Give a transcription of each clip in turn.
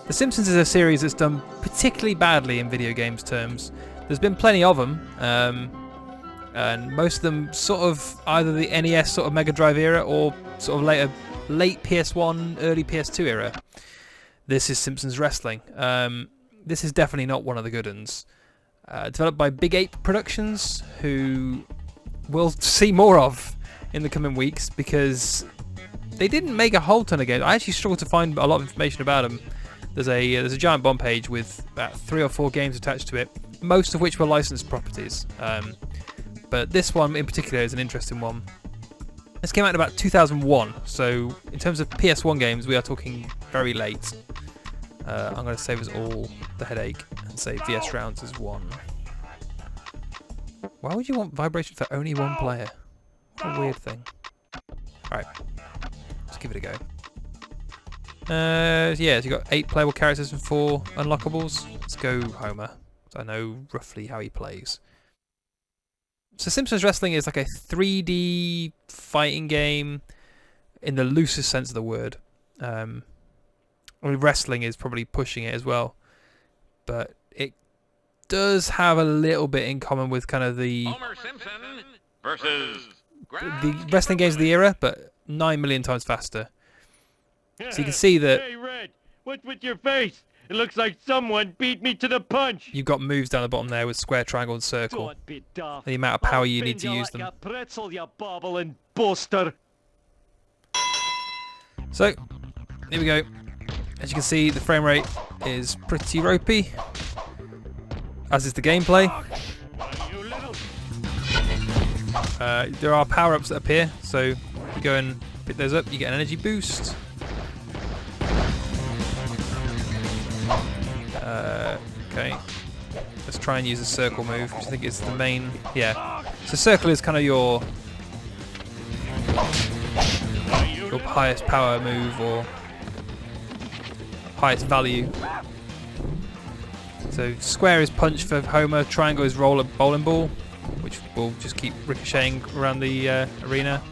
The Simpsons is a series that's done particularly badly in video games terms. There's been plenty of them, and most of them sort of either the NES sort of Mega Drive era or sort of late PS1, early PS2 era. This is Simpsons Wrestling. This is definitely not one of the good ones. Developed by Big Ape Productions, who we'll see more of in the coming weeks because they didn't make a whole ton of games. I actually struggled to find a lot of information about them. There's a giant bomb page with about 3 or 4 games attached to it, most of which were licensed properties. But this one in particular is an interesting one. This came out in about 2001, so in terms of PS1 games, we are talking very late. I'm going to save us all the headache and say VS Rounds is 1. Why would you want vibration for only one player? What a weird thing. Alright, let's give it a go. Yeah, so you've got 8 playable characters and 4 unlockables. Let's go Homer. So I know roughly how he plays. So Simpsons Wrestling is like a 3D fighting game in the loosest sense of the word. I mean, wrestling is probably pushing it as well. But it does have a little bit in common with kind of the Homer Simpson versus the wrestling games of the era, but 9 million times faster. So you can see that. Hey, Red, what's with your face? It looks like someone beat me to the punch. You've got moves down the bottom there with square, triangle, and circle. Don't be daft. The amount of power I'll you need bend to you use like them. a pretzel, you bobbling boaster. So, here we go. As you can see, the frame rate is pretty ropey, as is the gameplay. You little... There are power-ups that appear, so if you go and pick those up, you get an energy boost. Okay, let's try and use a circle move, which I think is the main. Yeah, so circle is kind of your highest power move or highest value. So square is punch for Homer, triangle is bowling ball, which will just keep ricocheting around the arena.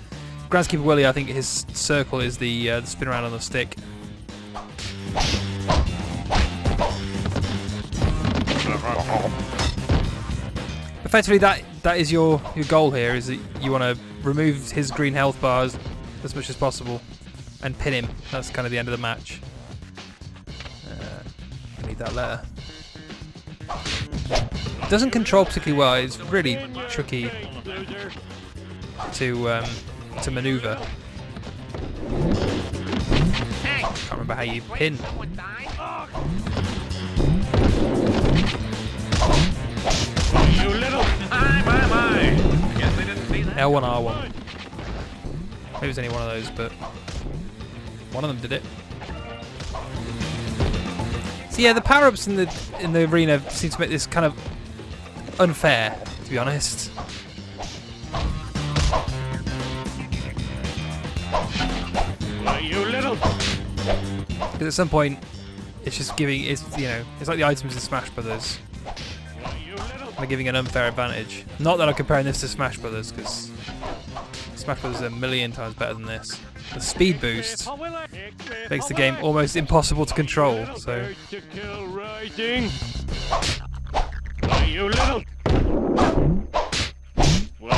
Groundskeeper Willie, I think his circle is the spin around on the stick. Effectively, that is your goal here. Is that you want to remove his green health bars as much as possible and pin him. That's kind of the end of the match. I need that letter. It doesn't control particularly well. It's really tricky to maneuver. Can't remember how you pin. You little... My. Guess they didn't see that. L1, R1. Maybe it's only one of those, but one of them did it. So yeah, the power-ups in the arena seem to make this kind of unfair, to be honest. You little... Because at some point, it's just it's like the items in Smash Brothers. They're giving an unfair advantage. Not that I'm comparing this to Smash Brothers, because Smash Brothers is a million times better than this. The speed boost makes the game almost impossible to control. So You little...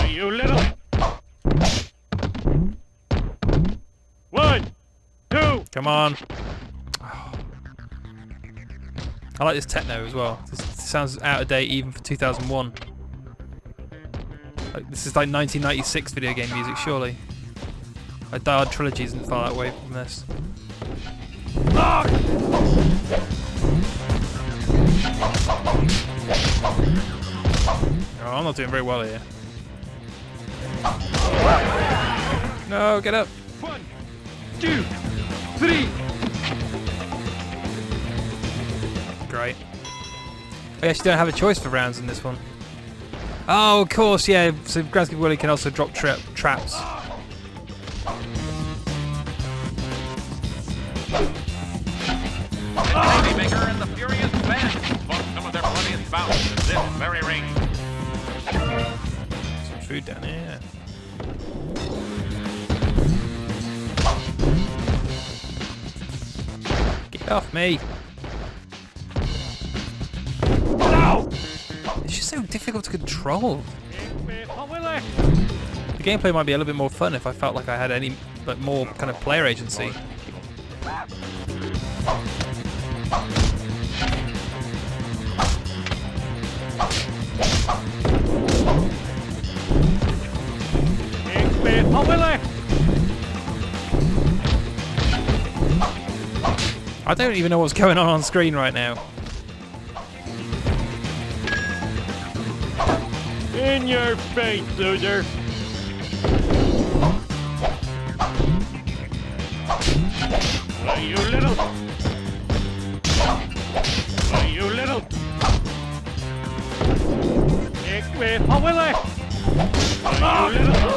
You little... 1, 2... come on. I like this techno as well. This sounds out of date even for 2001. This is like 1996 video game music, surely. Like Die Hard Trilogy isn't far away from this. Oh, I'm not doing very well here. No, get up. 1, 2, 3... Great. I actually don't have a choice for rounds in this one. Oh, of course, yeah. So Groundskeeper Willie can also drop traps. Maker and the Furious Band fought some of their bloodiest bouts in this very ring. Some food down here. Get off me. It's just so difficult to control. Hopelijk. The gameplay might be a little bit more fun if I felt like I had any more kind of player agency. Ik ben hopelijk. I don't even know what's going on screen right now. In your face, loser. Why, you little. Why, you little. Ik ben hopelijk. Why, you little.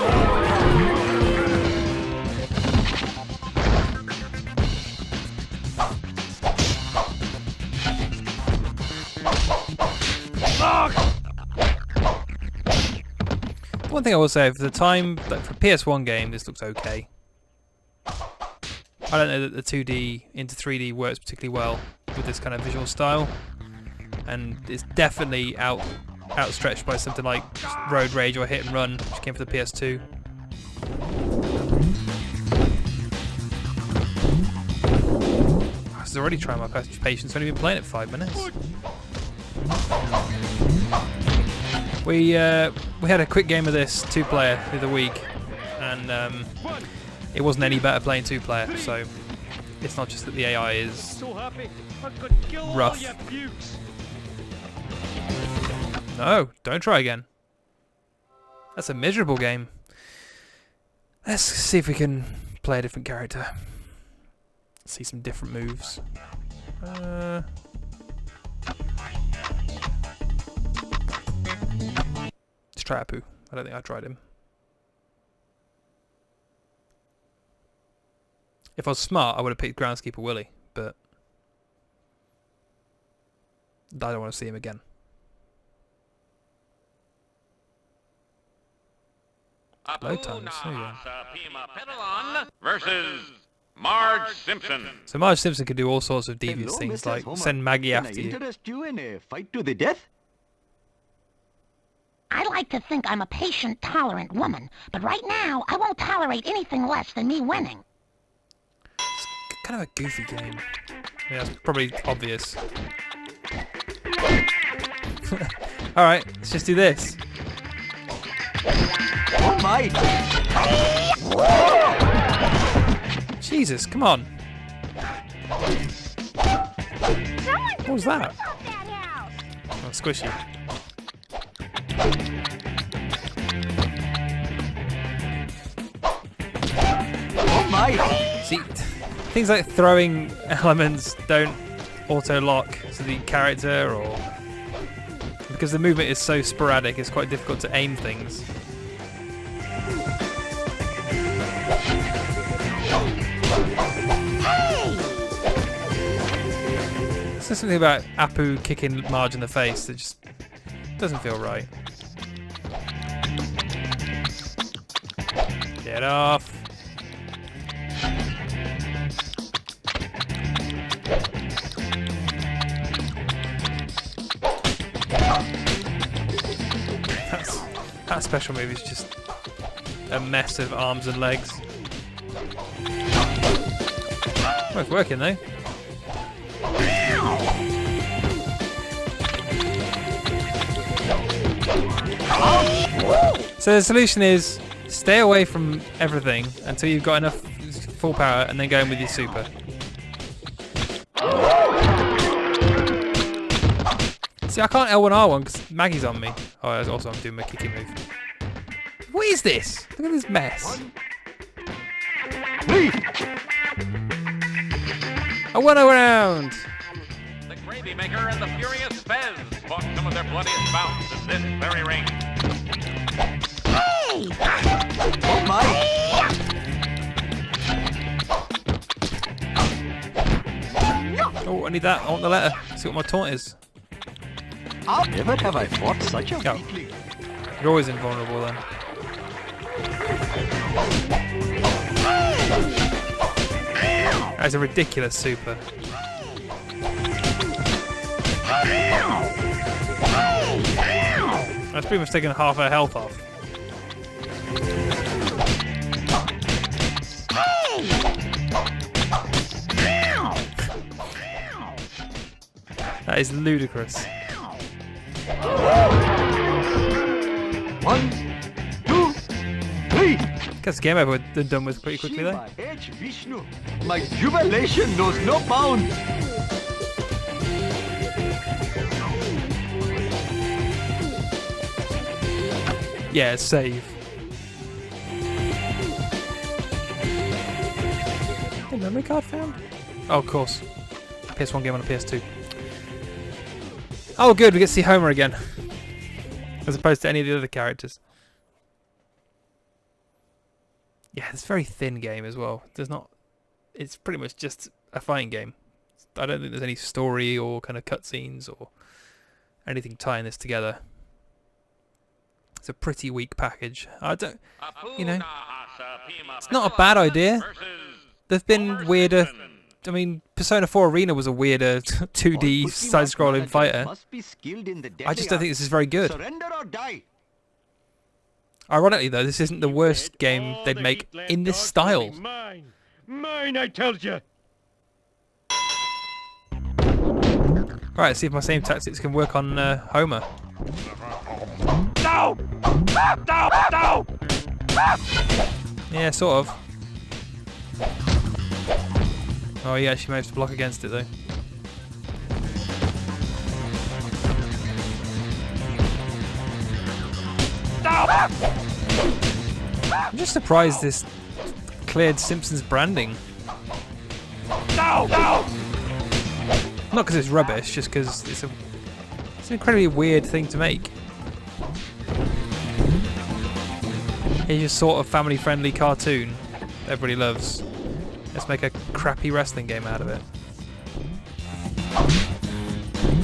One thing I will say, for the time, like for a PS1 game, this looks okay. I don't know that the 2D into 3D works particularly well with this kind of visual style, and it's definitely outstretched by something like Road Rage or Hit and Run, which came for the PS2. I was already trying my patience. I've only been playing it 5 minutes. We had a quick game of this 2-player the other week, and it wasn't any better playing 2-player. So it's not just that the AI is So happy. I could kill all rough. your bukes. No, don't try again. That's a miserable game. Let's see if we can play a different character. See some different moves. Let's try Apu. I don't think I tried him. If I was smart, I would have picked Groundskeeper Willie, but I don't want to see him again. Load times. There you go. Versus Marge Simpson. So Marge Simpson could do all sorts of devious things, like send Maggie after you. Interest you in a fight to the death? I like to think I'm a patient, tolerant woman, but right now I won't tolerate anything less than me winning. It's kind of a goofy game. Yeah, it's probably obvious. Alright, let's just do this. Oh my! Jesus, come on. What was that? Oh, squishy. Oh my! See, things like throwing elements don't auto-lock to the character, or because the movement is so sporadic, it's quite difficult to aim things. There's something about Apu kicking Marge in the face that just doesn't feel right. Get off. That special move is just a mess of arms and legs. Oh, it's working though. So the solution is stay away from everything until you've got enough full power, and then go in with your super. See, I can't L1R1 because Maggie's on me. Oh, also I'm doing my kicking move. What is this? Look at this mess. I won around. The Gravy Maker and the Furious Fez fought some of their bloodiest bouts in this very ring. Oh my! Oh, I need that. I want the letter. See what my taunt is. Never have I fought such a Oh. weakling. You're always invulnerable then. That's a ridiculous super. That's pretty much taken half her health off. That is ludicrous. 1, 2, 3. Gets the game over and done with pretty quickly though. Shiva H. Vishnu. My jubilation knows no bounds. Yeah, save. The memory card found? Oh, of course. PS1 game on a PS2. Oh, good, we get to see Homer again. As opposed to any of the other characters. Yeah, it's a very thin game as well. There's not... It's pretty much just a fighting game. I don't think there's any story or kind of cutscenes or anything tying this together. It's a pretty weak package. I don't... You know... It's not a bad idea. There've been weirder... I mean, Persona 4 Arena was a weirder 2D side-scrolling fighter. I just don't think this is very good. Surrender or die. Ironically, though, this isn't the worst game they'd make in this style. Mine! Mine, I told you! Alright, see if my same tactics can work on Homer. No! No! No! Yeah, sort of. Oh, he actually managed to block against it, though. I'm just surprised this cleared Simpsons branding. No! No! Not because it's rubbish, just because it's an incredibly weird thing to make. It's just sort of family-friendly cartoon everybody loves. Let's make a crappy wrestling game out of it.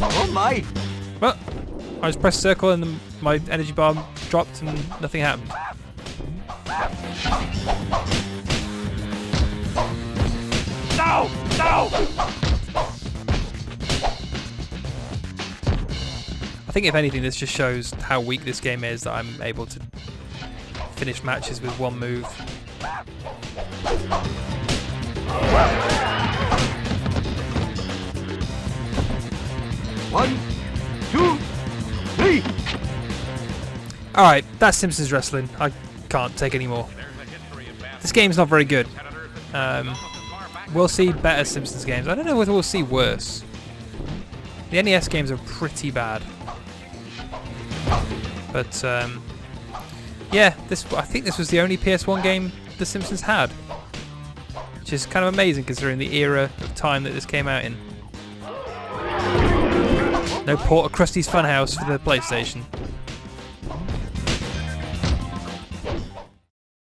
Oh my! Well, I just pressed circle and my energy bar dropped and nothing happened. No! No! I think if anything this just shows how weak this game is that I'm able to finish matches with one move. 1, 2, 3. Alright, that's Simpsons Wrestling. I can't take any more. This game's not very good. We'll see better Simpsons games. I don't know whether we'll see worse. The NES games are pretty bad. But, yeah, I think this was the only PS1 game The Simpsons had. Which is kind of amazing considering the era of time that this came out in. No port of Krusty's Funhouse for the PlayStation.